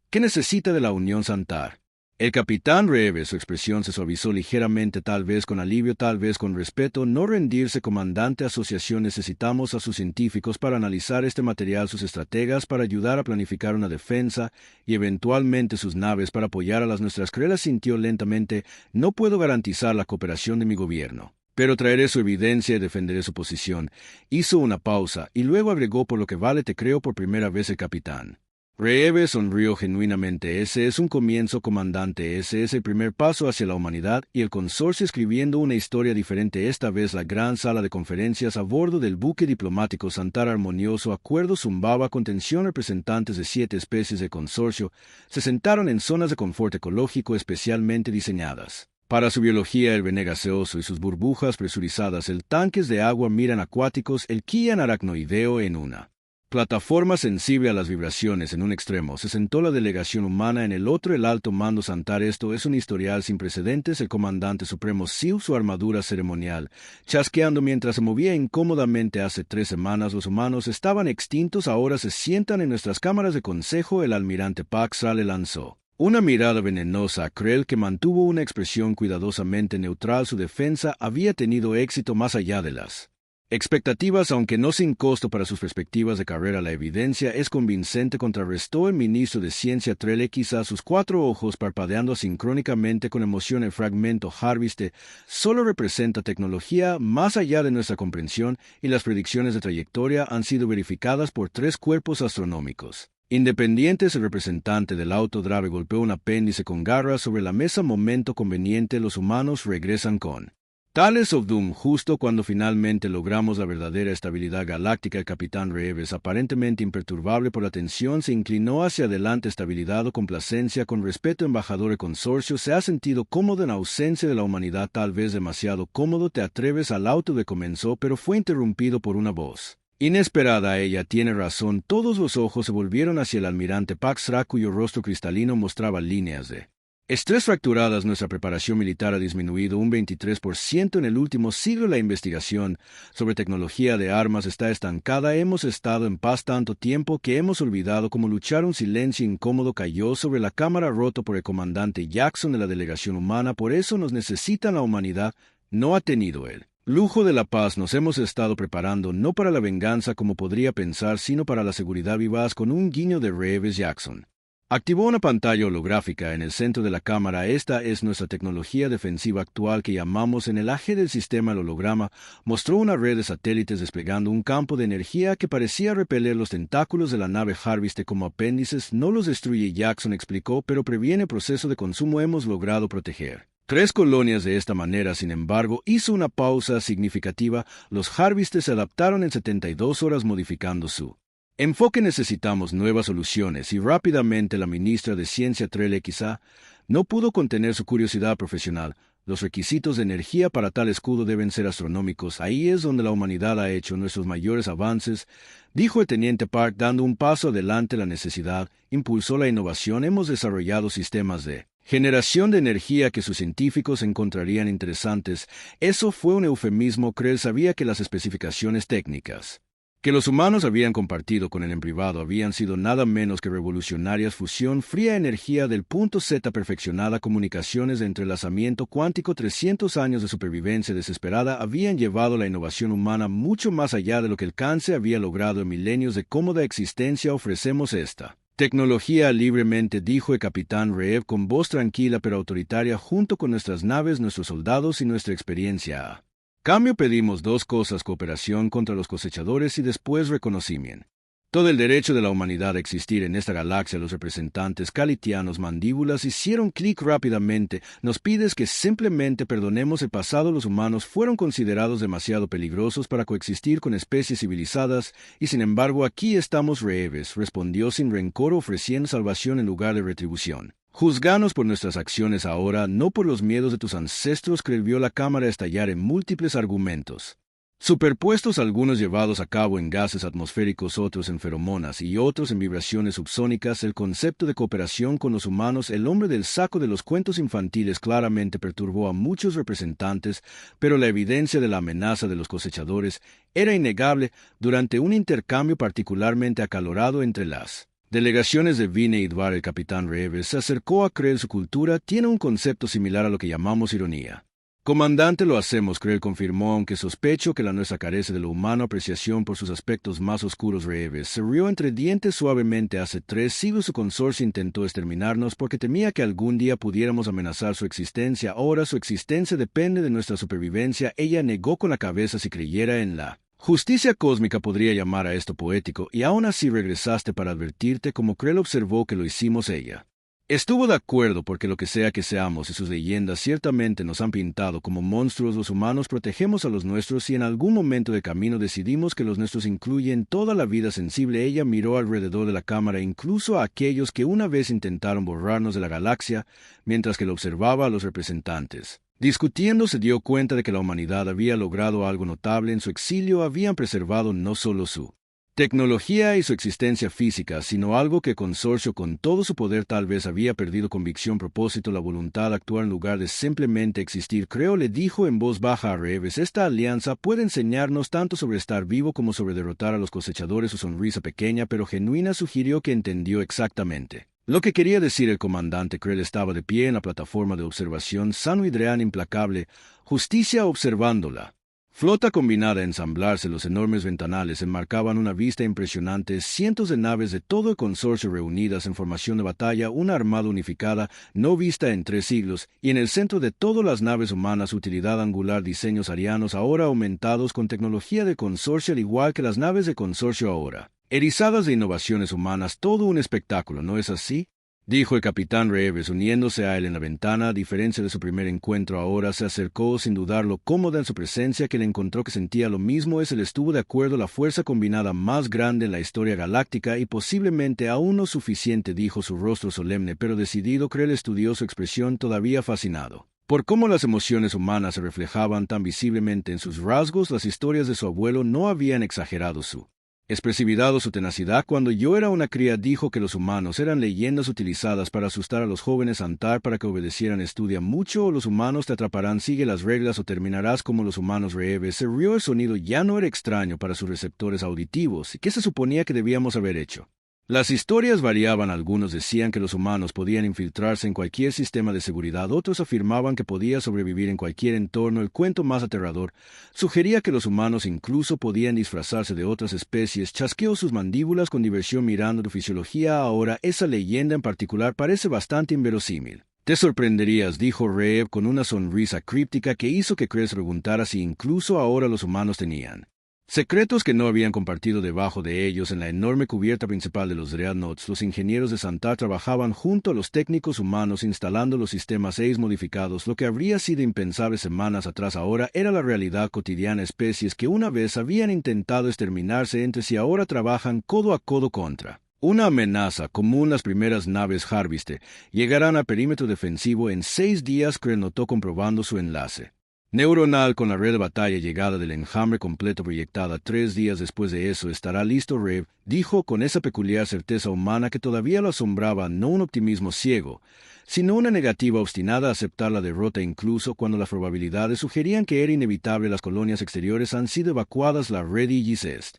¿Qué necesita de la Unión Santar? El capitán Reeves, su expresión se suavizó ligeramente, tal vez con alivio, tal vez con respeto. No rendirse, comandante. Asociación, necesitamos a sus científicos para analizar este material, sus estrategas para ayudar a planificar una defensa y eventualmente sus naves para apoyar a las nuestras. Krell sintió lentamente. No puedo garantizar la cooperación de mi gobierno, pero traeré su evidencia y defenderé su posición. Hizo una pausa y luego agregó, por lo que vale te creo por primera vez. El capitán Reeves sonrió genuinamente. Ese es un comienzo, comandante. Ese es el primer paso hacia la humanidad y el consorcio escribiendo una historia diferente. Esta vez la gran sala de conferencias a bordo del buque diplomático Santar armonioso acuerdo zumbaba con tensión. Representantes de 7 especies de consorcio se sentaron en zonas de confort ecológico especialmente diseñadas para su biología. El vene gaseoso y sus burbujas presurizadas, el tanques de agua miran acuáticos, el Kian aracnoideo en una plataforma sensible a las vibraciones. En un extremo se sentó la delegación humana, en el otro el alto mando Santar. Esto es un historial sin precedentes. El comandante supremo Siu, su armadura ceremonial, chasqueando mientras se movía incómodamente. Hace 3 semanas los humanos estaban extintos, ahora se sientan en nuestras cámaras de consejo. El almirante Paxra le lanzó una mirada venenosa a Krell, que mantuvo una expresión cuidadosamente neutral. Su defensa había tenido éxito más allá de las expectativas, aunque no sin costo para sus perspectivas de carrera. La evidencia es convincente, contrarrestó el ministro de Ciencia Trele, quizá sus 4 ojos parpadeando asincrónicamente con emoción. El fragmento Harviste solo representa tecnología más allá de nuestra comprensión y las predicciones de trayectoria han sido verificadas por 3 cuerpos astronómicos independientes. El representante del autodrave golpeó un apéndice con garras sobre la mesa. Momento conveniente. Los humanos regresan con Tales of Doom justo cuando finalmente logramos la verdadera estabilidad galáctica. El capitán Reeves, aparentemente imperturbable por la tensión, se inclinó hacia adelante. Estabilidad o complacencia. Con respeto, embajador. El consorcio se ha sentido cómodo en ausencia de la humanidad, tal vez demasiado cómodo. Te atreves al auto de comenzó, pero fue interrumpido por una voz inesperada. Ella tiene razón. Todos los ojos se volvieron hacia el almirante Paxra, cuyo rostro cristalino mostraba líneas de estrés fracturadas. Nuestra preparación militar ha disminuido un 23% en el último siglo. La investigación sobre tecnología de armas está estancada. Hemos estado en paz tanto tiempo que hemos olvidado cómo luchar. Un silencio incómodo cayó sobre la cámara, roto por el comandante Jackson de la delegación humana. Por eso nos necesitan. La humanidad no ha tenido el lujo de la paz. Nos hemos estado preparando no para la venganza como podría pensar, sino para la seguridad vivaz. Con un guiño de Reeves, Jackson activó una pantalla holográfica en el centro de la cámara. Esta es nuestra tecnología defensiva actual que llamamos en el eje del sistema el holograma. Mostró una red de satélites desplegando un campo de energía que parecía repeler los tentáculos de la nave Harviste como apéndices. No los destruye, Jackson explicó, pero previene proceso de consumo. Hemos logrado proteger 3 colonias de esta manera. Sin embargo, hizo una pausa significativa. Los Harvistes se adaptaron en 72 horas modificando su enfoque. Necesitamos nuevas soluciones y rápidamente. La ministra de Ciencia Trele quizá no pudo contener su curiosidad profesional. Los requisitos de energía para tal escudo deben ser astronómicos. Ahí es donde la humanidad ha hecho nuestros mayores avances, dijo el teniente Park, dando un paso adelante. La necesidad impulsó la innovación. Hemos desarrollado sistemas de Generación de energía que sus científicos encontrarían interesantes. Eso fue un eufemismo. Krell sabía que las especificaciones técnicas que los humanos habían compartido con él en privado habían sido nada menos que revolucionarias: fusión, fría energía del punto Z, perfeccionada comunicaciones de entrelazamiento cuántico. 300 años de supervivencia desesperada habían llevado la innovación humana mucho más allá de lo que el cáncer había logrado en milenios de cómoda existencia. Ofrecemos esta tecnología libremente, dijo el capitán Reev con voz tranquila pero autoritaria, junto con nuestras naves, nuestros soldados y nuestra experiencia. A cambio pedimos dos cosas: cooperación contra los cosechadores y después reconocimiento. Todo el derecho de la humanidad a existir en esta galaxia. Los representantes calitianos mandíbulas hicieron clic rápidamente. Nos pides que simplemente perdonemos el pasado. Los humanos fueron considerados demasiado peligrosos para coexistir con especies civilizadas, y sin embargo aquí estamos. Reeves respondió sin rencor, ofreciendo salvación en lugar de retribución. Juzganos por nuestras acciones ahora, no por los miedos de tus ancestros. Krell vio la cámara estallar en múltiples argumentos superpuestos, algunos llevados a cabo en gases atmosféricos, otros en feromonas y otros en vibraciones subsónicas. El concepto de cooperación con los humanos, el hombre del saco de los cuentos infantiles, claramente perturbó a muchos representantes, pero la evidencia de la amenaza de los cosechadores era innegable. Durante un intercambio particularmente acalorado entre las delegaciones de Vine y Dvar, el capitán Reeves se acercó a Krell. Su cultura tiene un concepto similar a lo que llamamos ironía. Comandante, lo hacemos, Krell confirmó, aunque sospecho que la nuestra carece de lo humano. Apreciación por sus aspectos más oscuros. Reeves se rió entre dientes suavemente. Hace 3 siglos su consorcio intentó exterminarnos porque temía que algún día pudiéramos amenazar su existencia. Ahora su existencia depende de nuestra supervivencia. Ella negó con la cabeza. Si creyera en la justicia cósmica podría llamar a esto poético, y aún así regresaste para advertirte. Como Krell observó que lo hicimos, ella estuvo de acuerdo, porque lo que sea que seamos y sus leyendas ciertamente nos han pintado como monstruos. Los humanos protegemos a los nuestros, y en algún momento de camino decidimos que los nuestros incluyen toda la vida sensible. Ella miró alrededor de la cámara, incluso a aquellos que una vez intentaron borrarnos de la galaxia. Mientras que lo observaba a los representantes discutiendo, se dio cuenta de que la humanidad había logrado algo notable. En su exilio habían preservado no solo su tecnología y su existencia física, sino algo que el consorcio con todo su poder tal vez había perdido: convicción, propósito, la voluntad de actuar en lugar de simplemente existir. Creo, le dijo en voz baja a Reeves, esta alianza puede enseñarnos tanto sobre estar vivo como sobre derrotar a los cosechadores. Su sonrisa pequeña pero genuina sugirió que entendió exactamente lo que quería decir el comandante. Krell estaba de pie en la plataforma de observación, sano y Drean implacable, justicia observándola flota combinada ensamblarse. Los enormes ventanales enmarcaban una vista impresionante: cientos de naves de todo el consorcio reunidas en formación de batalla, una armada unificada no vista en 3 siglos, y en el centro de todas las naves humanas, utilidad angular, diseños arianos ahora aumentados con tecnología de consorcio, al igual que las naves de consorcio ahora erizadas de innovaciones humanas. Todo un espectáculo, ¿no es así?, dijo el capitán Reeves, uniéndose a él en la ventana. A diferencia de su primer encuentro, ahora se acercó sin dudarlo, cómoda en su presencia, que le encontró que sentía lo mismo. Él estuvo de acuerdo: la fuerza combinada más grande en la historia galáctica, y posiblemente aún no suficiente, dijo, su rostro solemne pero decidido. Krell estudió su expresión, todavía fascinado por cómo las emociones humanas se reflejaban tan visiblemente en sus rasgos. Las historias de su abuelo no habían exagerado su expresividad o su tenacidad. Cuando yo era una cría, dijo que los humanos eran leyendas utilizadas para asustar a los jóvenes, antar para que obedecieran. Estudia mucho o los humanos te atraparán, sigue las reglas o terminarás como los humanos. Reeves se rió. El sonido ya no era extraño para sus receptores auditivos. ¿Y qué se suponía que debíamos haber hecho? Las historias variaban. Algunos decían que los humanos podían infiltrarse en cualquier sistema de seguridad, otros afirmaban que podía sobrevivir en cualquier entorno. El cuento más aterrador sugería que los humanos incluso podían disfrazarse de otras especies. Chasqueó sus mandíbulas con diversión mirando tu fisiología. Ahora, esa leyenda en particular parece bastante inverosímil. Te sorprenderías, dijo Reev con una sonrisa críptica que hizo que Krell preguntara si incluso ahora los humanos tenían secretos que no habían compartido. Debajo de ellos, en la enorme cubierta principal de los Dreadnoughts, los ingenieros de Santar trabajaban junto a los técnicos humanos instalando los sistemas 6 modificados. Lo que habría sido impensable semanas atrás ahora era la realidad cotidiana. Especies que una vez habían intentado exterminarse entre sí ahora trabajan codo a codo contra una amenaza común. Las primeras naves Harvester llegarán a perímetro defensivo en 6 días, Krell notó comprobando su enlace neuronal con la red de batalla llegada del enjambre completo proyectada 3 días después de eso estará listo. Rev dijo con esa peculiar certeza humana que todavía lo asombraba no un optimismo ciego, sino una negativa obstinada a aceptar la derrota incluso cuando las probabilidades sugerían que era inevitable. Las colonias exteriores han sido evacuadas. La red IGCEST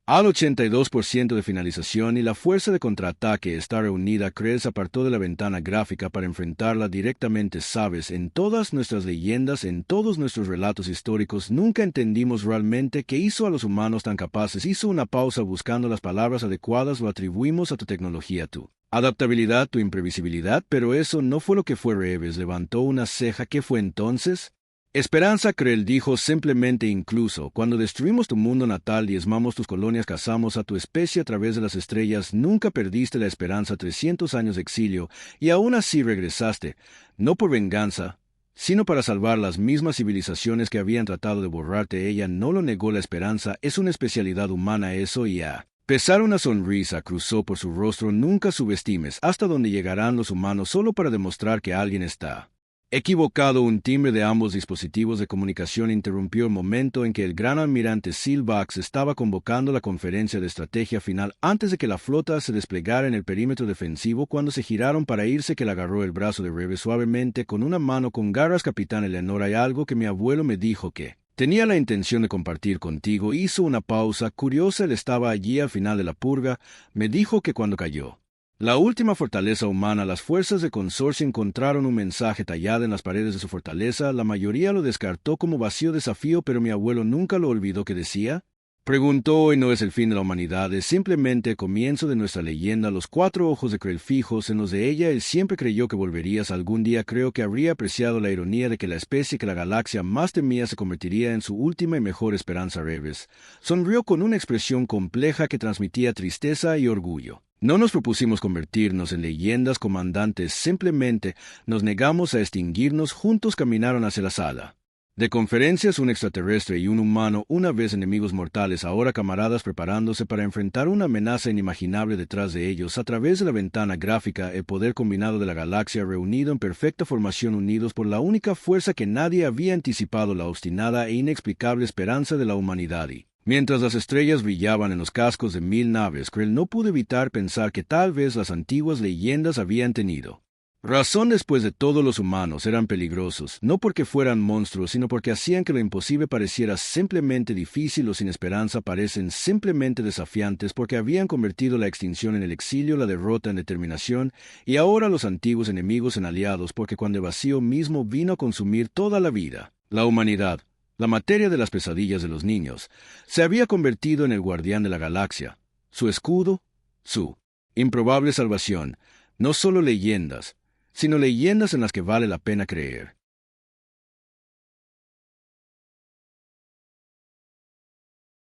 al 82% de finalización y la fuerza de contraataque está reunida. Krell se apartó de la ventana gráfica para enfrentarla directamente. Sabes, en todas nuestras leyendas, en todos nuestros relatos históricos, nunca entendimos realmente qué hizo a los humanos tan capaces. Hizo una pausa buscando las palabras adecuadas. Lo atribuimos a tu tecnología, tu adaptabilidad, tu imprevisibilidad, pero eso no fue lo que fue. Reeves levantó una ceja. ¿Qué fue entonces? Esperanza, Krell dijo simplemente. Incluso cuando destruimos tu mundo natal, diezmamos tus colonias, cazamos a tu especie a través de las estrellas, nunca perdiste la esperanza. 300 años de exilio, y aún así regresaste, no por venganza, sino para salvar las mismas civilizaciones que habían tratado de borrarte. Ella no lo negó. La esperanza es una especialidad humana, eso y a pesar una sonrisa cruzó por su rostro. Nunca subestimes hasta dónde llegarán los humanos solo para demostrar que alguien está equivocado. Un timbre de ambos dispositivos de comunicación interrumpió el momento en que el gran almirante Silvax estaba convocando la conferencia de estrategia final antes de que la flota se desplegara en el perímetro defensivo. Cuando se giraron para irse, que le agarró el brazo de Reeves suavemente con una mano con garras. Capitán Eleanor, hay algo que mi abuelo me dijo que tenía la intención de compartir contigo. Hizo una pausa. Curiosa, él estaba allí al final de la purga. Me dijo que cuando cayó la última fortaleza humana, las fuerzas de Consorcio encontraron un mensaje tallado en las paredes de su fortaleza. La mayoría lo descartó como vacío desafío, pero mi abuelo nunca lo olvidó. ¿Qué decía? Preguntó. Y no es el fin de la humanidad, es simplemente el comienzo de nuestra leyenda. Los 4 ojos de Krell fijos en los de ella. Él siempre creyó que volverías algún día. Creo que habría apreciado la ironía de que la especie que la galaxia más temía se convertiría en su última y mejor esperanza. Reeves sonrió con una expresión compleja que transmitía tristeza y orgullo. No nos propusimos convertirnos en leyendas, comandantes, simplemente nos negamos a extinguirnos. Juntos caminaron hacia la sala de conferencias, un extraterrestre y un humano, una vez enemigos mortales, ahora camaradas, preparándose para enfrentar una amenaza inimaginable detrás de ellos. A través de la ventana gráfica, el poder combinado de la galaxia reunido en perfecta formación, unidos por la única fuerza que nadie había anticipado, la obstinada e inexplicable esperanza de la humanidad. Y mientras las estrellas brillaban en los cascos de 1000 naves, Krell no pudo evitar pensar que tal vez las antiguas leyendas habían tenido razón. Después de todo, los humanos eran peligrosos, no porque fueran monstruos, sino porque hacían que lo imposible pareciera simplemente difícil. Los sin esperanza parecen simplemente desafiantes porque habían convertido la extinción en el exilio, la derrota en determinación, y ahora los antiguos enemigos en aliados, porque cuando el vacío mismo vino a consumir toda la vida, la humanidad, la materia de las pesadillas de los niños, se había convertido en el guardián de la galaxia, su escudo, su improbable salvación. No solo leyendas, sino leyendas en las que vale la pena creer.